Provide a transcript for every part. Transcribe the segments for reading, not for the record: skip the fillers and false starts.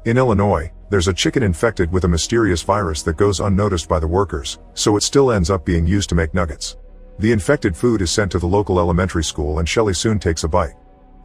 In Illinois, there's a chicken infected with a mysterious virus that goes unnoticed by the workers, so it still ends up being used to make nuggets. The infected food is sent to the local elementary school and Shelley soon takes a bite.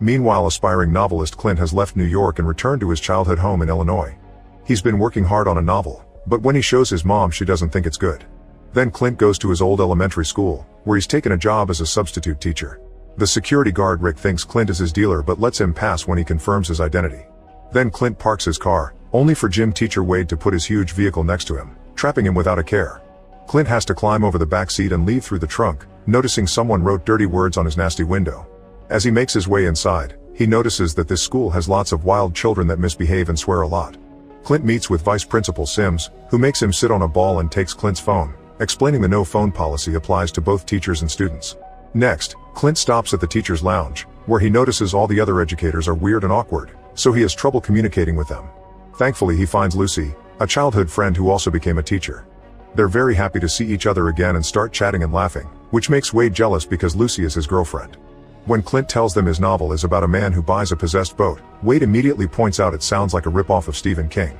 Meanwhile, aspiring novelist Clint has left New York and returned to his childhood home in Illinois. He's been working hard on a novel, but when he shows his mom, she doesn't think it's good. Then Clint goes to his old elementary school, where he's taken a job as a substitute teacher. The security guard Rick thinks Clint is his dealer but lets him pass when he confirms his identity. Then Clint parks his car, only for gym teacher Wade to put his huge vehicle next to him, trapping him without a care. Clint has to climb over the back seat and leave through the trunk, noticing someone wrote dirty words on his nasty window. As he makes his way inside, he notices that this school has lots of wild children that misbehave and swear a lot. Clint meets with Vice Principal Sims, who makes him sit on a ball and takes Clint's phone, explaining the no phone policy applies to both teachers and students. Next, Clint stops at the teacher's lounge, where he notices all the other educators are weird and awkward, so he has trouble communicating with them. Thankfully, he finds Lucy, a childhood friend who also became a teacher. They're very happy to see each other again and start chatting and laughing, which makes Wade jealous because Lucy is his girlfriend. When Clint tells them his novel is about a man who buys a possessed boat, Wade immediately points out it sounds like a rip-off of Stephen King.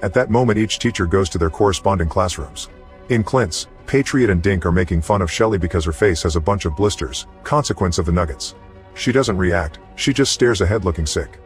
At that moment, each teacher goes to their corresponding classrooms. In Clint's, Patriot and Dink are making fun of Shelley because her face has a bunch of blisters, consequence of the nuggets. She doesn't react, she just stares ahead looking sick.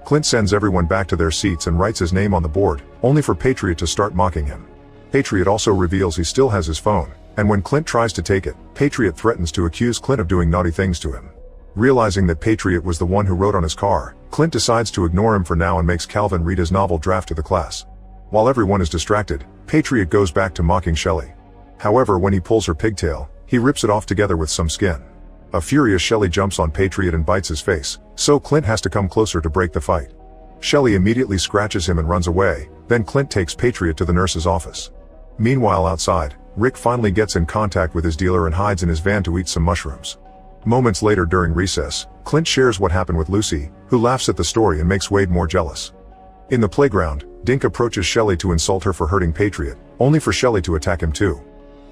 Clint sends everyone back to their seats and writes his name on the board, only for Patriot to start mocking him. Patriot also reveals he still has his phone, and when Clint tries to take it, Patriot threatens to accuse Clint of doing naughty things to him. Realizing that Patriot was the one who wrote on his car, Clint decides to ignore him for now and makes Calvin read his novel draft to the class. While everyone is distracted, Patriot goes back to mocking Shelley. However, when he pulls her pigtail, he rips it off together with some skin. A furious Shelley jumps on Patriot and bites his face, so Clint has to come closer to break the fight. Shelley immediately scratches him and runs away, then Clint takes Patriot to the nurse's office. Meanwhile, outside, Rick finally gets in contact with his dealer and hides in his van to eat some mushrooms. Moments later during recess, Clint shares what happened with Lucy, who laughs at the story and makes Wade more jealous. In the playground, Dink approaches Shelley to insult her for hurting Patriot, only for Shelley to attack him too.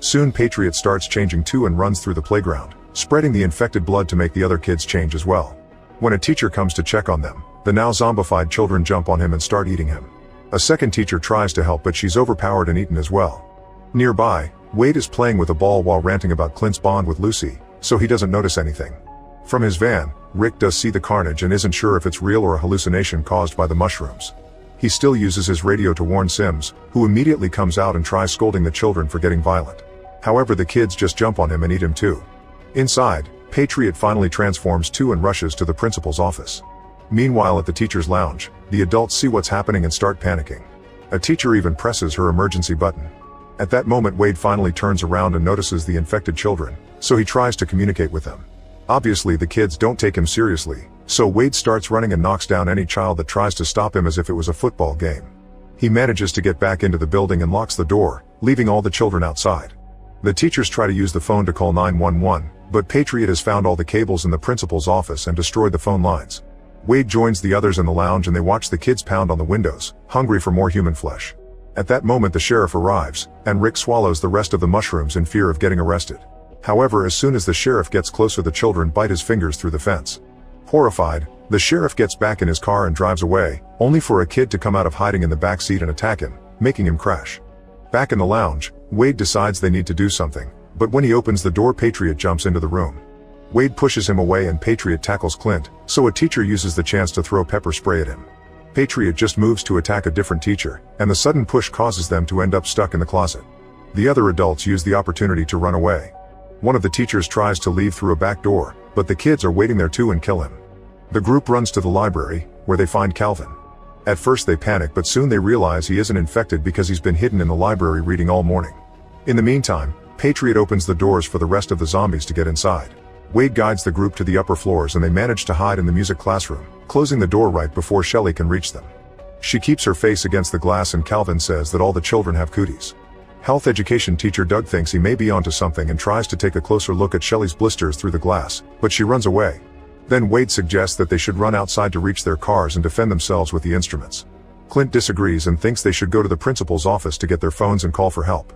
Soon Patriot starts changing too and runs through the playground, spreading the infected blood to make the other kids change as well. When a teacher comes to check on them, the now zombified children jump on him and start eating him. A second teacher tries to help but she's overpowered and eaten as well. Nearby, Wade is playing with a ball while ranting about Clint's bond with Lucy, so he doesn't notice anything. From his van, Rick does see the carnage and isn't sure if it's real or a hallucination caused by the mushrooms. He still uses his radio to warn Sims, who immediately comes out and tries scolding the children for getting violent. However, the kids just jump on him and eat him too. Inside, Patriot finally transforms too and rushes to the principal's office. Meanwhile, at the teacher's lounge, the adults see what's happening and start panicking. A teacher even presses her emergency button. At that moment, Wade finally turns around and notices the infected children, so he tries to communicate with them. Obviously, the kids don't take him seriously, so Wade starts running and knocks down any child that tries to stop him as if it was a football game. He manages to get back into the building and locks the door, leaving all the children outside. The teachers try to use the phone to call 911, but Patriot has found all the cables in the principal's office and destroyed the phone lines. Wade joins the others in the lounge and they watch the kids pound on the windows, hungry for more human flesh. At that moment, the sheriff arrives, and Rick swallows the rest of the mushrooms in fear of getting arrested. However, as soon as the sheriff gets closer, the children bite his fingers through the fence. Horrified, the sheriff gets back in his car and drives away, only for a kid to come out of hiding in the back seat and attack him, making him crash. Back in the lounge, Wade decides they need to do something, but when he opens the door, Patriot jumps into the room. Wade pushes him away and Patriot tackles Clint, so a teacher uses the chance to throw pepper spray at him. Patriot just moves to attack a different teacher, and the sudden push causes them to end up stuck in the closet. The other adults use the opportunity to run away. One of the teachers tries to leave through a back door, but the kids are waiting there too and kill him. The group runs to the library, where they find Calvin. At first they panic, but soon they realize he isn't infected because he's been hidden in the library reading all morning. In the meantime, Patriot opens the doors for the rest of the zombies to get inside. Wade guides the group to the upper floors and they manage to hide in the music classroom, closing the door right before Shelley can reach them. She keeps her face against the glass and Calvin says that all the children have cooties. Health education teacher Doug thinks he may be onto something and tries to take a closer look at Shelley's blisters through the glass, but she runs away. Then Wade suggests that they should run outside to reach their cars and defend themselves with the instruments. Clint disagrees and thinks they should go to the principal's office to get their phones and call for help.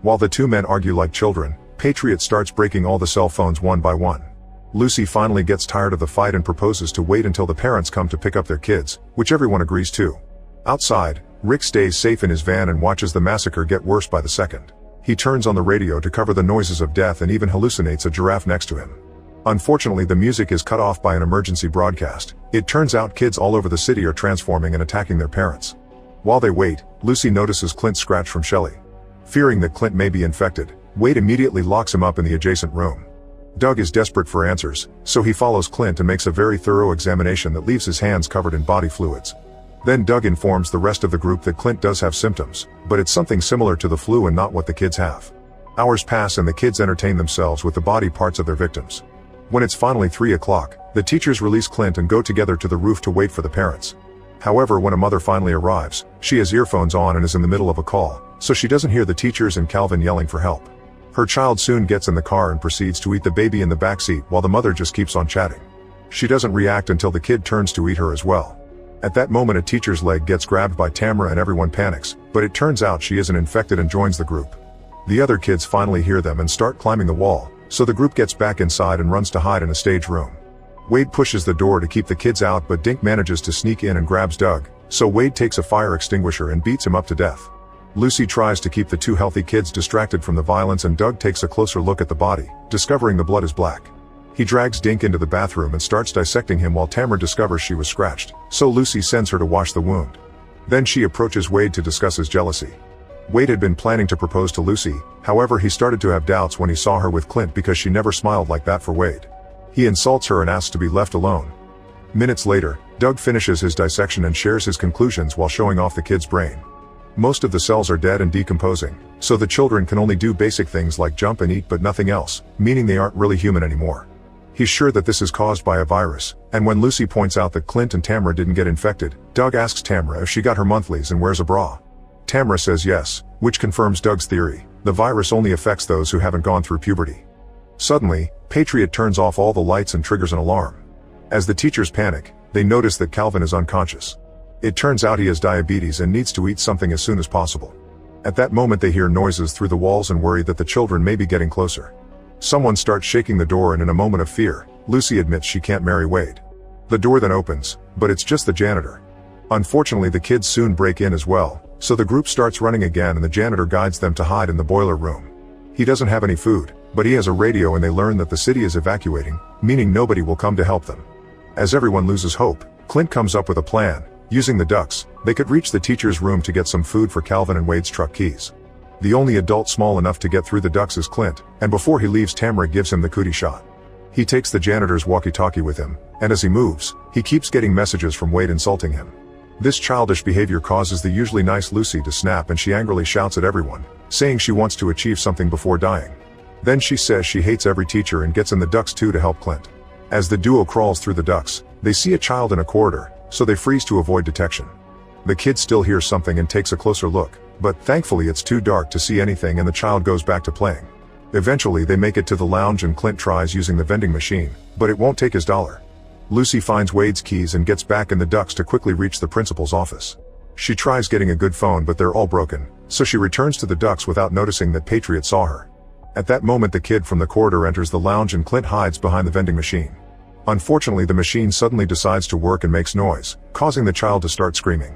While the two men argue like children, Patriot starts breaking all the cell phones one by one. Lucy finally gets tired of the fight and proposes to wait until the parents come to pick up their kids, which everyone agrees to. Outside, Rick stays safe in his van and watches the massacre get worse by the second. He turns on the radio to cover the noises of death and even hallucinates a giraffe next to him. Unfortunately, the music is cut off by an emergency broadcast. It turns out kids all over the city are transforming and attacking their parents. While they wait, Lucy notices Clint's scratch from Shelly. Fearing that Clint may be infected, Wade immediately locks him up in the adjacent room. Doug is desperate for answers, so he follows Clint and makes a very thorough examination that leaves his hands covered in body fluids. Then Doug informs the rest of the group that Clint does have symptoms, but it's something similar to the flu and not what the kids have. Hours pass and the kids entertain themselves with the body parts of their victims. When it's finally 3 o'clock, the teachers release Clint and go together to the roof to wait for the parents. However, when a mother finally arrives, she has earphones on and is in the middle of a call, so she doesn't hear the teachers and Calvin yelling for help. Her child soon gets in the car and proceeds to eat the baby in the backseat while the mother just keeps on chatting. She doesn't react until the kid turns to eat her as well. At that moment, a teacher's leg gets grabbed by Tamara and everyone panics, but it turns out she isn't infected and joins the group. The other kids finally hear them and start climbing the wall, so the group gets back inside and runs to hide in a stage room. Wade pushes the door to keep the kids out, but Dink manages to sneak in and grabs Doug, so Wade takes a fire extinguisher and beats him up to death. Lucy tries to keep the two healthy kids distracted from the violence and Doug takes a closer look at the body, discovering the blood is black. He drags Dink into the bathroom and starts dissecting him while Tamara discovers she was scratched, so Lucy sends her to wash the wound. Then she approaches Wade to discuss his jealousy. Wade had been planning to propose to Lucy, however he started to have doubts when he saw her with Clint because she never smiled like that for Wade. He insults her and asks to be left alone. Minutes later, Doug finishes his dissection and shares his conclusions while showing off the kid's brain. Most of the cells are dead and decomposing, so the children can only do basic things like jump and eat but nothing else, meaning they aren't really human anymore. He's sure that this is caused by a virus, and when Lucy points out that Clint and Tamara didn't get infected, Doug asks Tamara if she got her monthlies and wears a bra. Tamara says yes, which confirms Doug's theory. The virus only affects those who haven't gone through puberty. Suddenly, Patriot turns off all the lights and triggers an alarm. As the teachers panic, they notice that Calvin is unconscious. It turns out he has diabetes and needs to eat something as soon as possible. At that moment they hear noises through the walls and worry that the children may be getting closer. Someone starts shaking the door and in a moment of fear, Lucy admits she can't marry Wade. The door then opens, but it's just the janitor. Unfortunately, the kids soon break in as well, so the group starts running again and the janitor guides them to hide in the boiler room. He doesn't have any food, but he has a radio and they learn that the city is evacuating, meaning nobody will come to help them. As everyone loses hope, Clint comes up with a plan. Using the ducks, they could reach the teacher's room to get some food for Calvin and Wade's truck keys. The only adult small enough to get through the ducks is Clint, and before he leaves, Tamara gives him the cootie shot. He takes the janitor's walkie-talkie with him, and as he moves, he keeps getting messages from Wade insulting him. This childish behavior causes the usually nice Lucy to snap and she angrily shouts at everyone, saying she wants to achieve something before dying. Then she says she hates every teacher and gets in the ducks too to help Clint. As the duo crawls through the ducts, they see a child in a corridor, so they freeze to avoid detection. The kid still hears something and takes a closer look, but thankfully it's too dark to see anything and the child goes back to playing. Eventually they make it to the lounge and Clint tries using the vending machine, but it won't take his dollar. Lucy finds Wade's keys and gets back in the ducts to quickly reach the principal's office. She tries getting a good phone but they're all broken, so she returns to the ducts without noticing that Patriot saw her. At that moment the kid from the corridor enters the lounge and Clint hides behind the vending machine. Unfortunately, the machine suddenly decides to work and makes noise, causing the child to start screaming.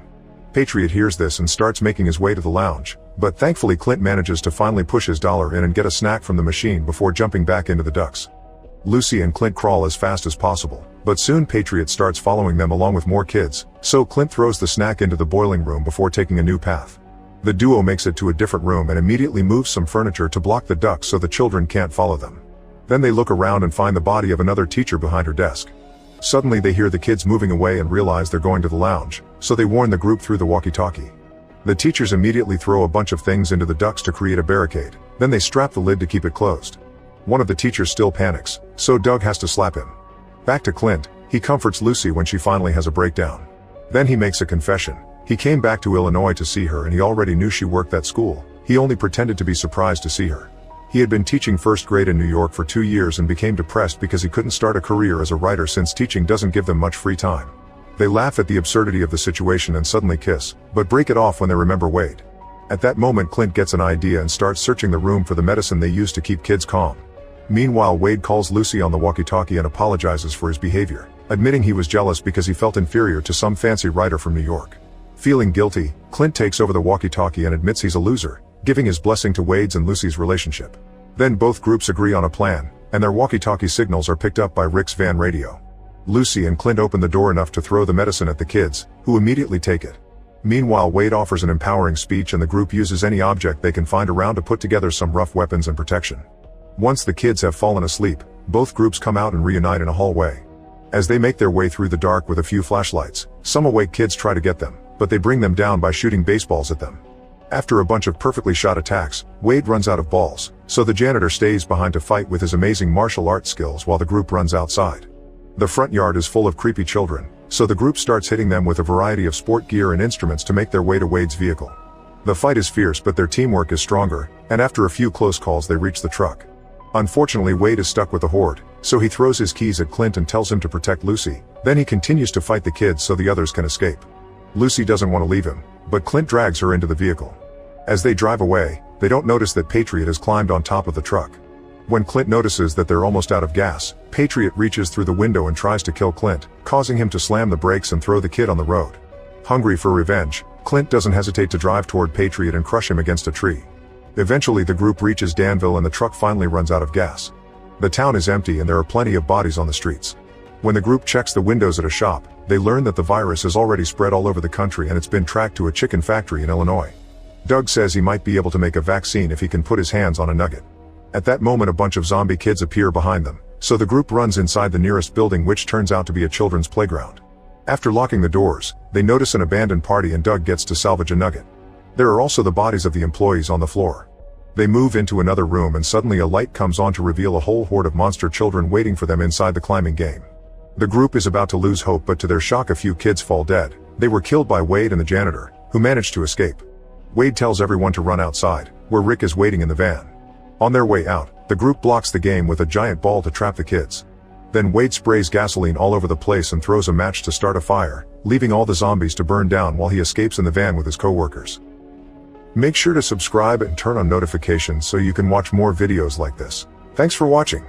Patriot hears this and starts making his way to the lounge, but thankfully Clint manages to finally push his dollar in and get a snack from the machine before jumping back into the ducts. Lucy and Clint crawl as fast as possible, but soon Patriot starts following them along with more kids, so Clint throws the snack into the boiling room before taking a new path. The duo makes it to a different room and immediately moves some furniture to block the ducts so the children can't follow them. Then they look around and find the body of another teacher behind her desk. Suddenly they hear the kids moving away and realize they're going to the lounge, so they warn the group through the walkie-talkie. The teachers immediately throw a bunch of things into the ducts to create a barricade, then they strap the lid to keep it closed. One of the teachers still panics, so Doug has to slap him. Back to Clint, he comforts Lucy when she finally has a breakdown. Then he makes a confession. He came back to Illinois to see her and he already knew she worked at school. He only pretended to be surprised to see her. He had been teaching first grade in New York for 2 years and became depressed because he couldn't start a career as a writer since teaching doesn't give them much free time. They laugh at the absurdity of the situation and suddenly kiss, but break it off when they remember Wade. At that moment Clint gets an idea and starts searching the room for the medicine they use to keep kids calm. Meanwhile, Wade calls Lucy on the walkie-talkie and apologizes for his behavior, admitting he was jealous because he felt inferior to some fancy writer from New York. Feeling guilty, Clint takes over the walkie-talkie and admits he's a loser, giving his blessing to Wade's and Lucy's relationship. Then both groups agree on a plan, and their walkie-talkie signals are picked up by Rick's van radio. Lucy and Clint open the door enough to throw the medicine at the kids, who immediately take it. Meanwhile, Wade offers an empowering speech and the group uses any object they can find around to put together some rough weapons and protection. Once the kids have fallen asleep, both groups come out and reunite in a hallway. As they make their way through the dark with a few flashlights, some awake kids try to get them, but they bring them down by shooting baseballs at them. After a bunch of perfectly shot attacks, Wade runs out of balls, so the janitor stays behind to fight with his amazing martial arts skills while the group runs outside. The front yard is full of creepy children, so the group starts hitting them with a variety of sport gear and instruments to make their way to Wade's vehicle. The fight is fierce but their teamwork is stronger, and after a few close calls they reach the truck. Unfortunately, Wade is stuck with the Horde, so he throws his keys at Clint and tells him to protect Lucy. Then he continues to fight the kids so the others can escape. Lucy doesn't want to leave him, but Clint drags her into the vehicle. As they drive away, they don't notice that Patriot has climbed on top of the truck. When Clint notices that they're almost out of gas, Patriot reaches through the window and tries to kill Clint, causing him to slam the brakes and throw the kid on the road. Hungry for revenge, Clint doesn't hesitate to drive toward Patriot and crush him against a tree. Eventually the group reaches Danville and the truck finally runs out of gas. The town is empty and there are plenty of bodies on the streets. When the group checks the windows at a shop, they learn that the virus has already spread all over the country and it's been tracked to a chicken factory in Illinois. Doug says he might be able to make a vaccine if he can put his hands on a nugget. At that moment a bunch of zombie kids appear behind them, so the group runs inside the nearest building, which turns out to be a children's playground. After locking the doors, they notice an abandoned party and Doug gets to salvage a nugget. There are also the bodies of the employees on the floor. They move into another room and suddenly a light comes on to reveal a whole horde of monster children waiting for them inside the climbing game. The group is about to lose hope, but to their shock a few kids fall dead. They were killed by Wade and the janitor, who managed to escape. Wade tells everyone to run outside, where Rick is waiting in the van. On their way out, the group blocks the game with a giant ball to trap the kids. Then Wade sprays gasoline all over the place and throws a match to start a fire, leaving all the zombies to burn down while he escapes in the van with his co-workers. Make sure to subscribe and turn on notifications so you can watch more videos like this. Thanks for watching.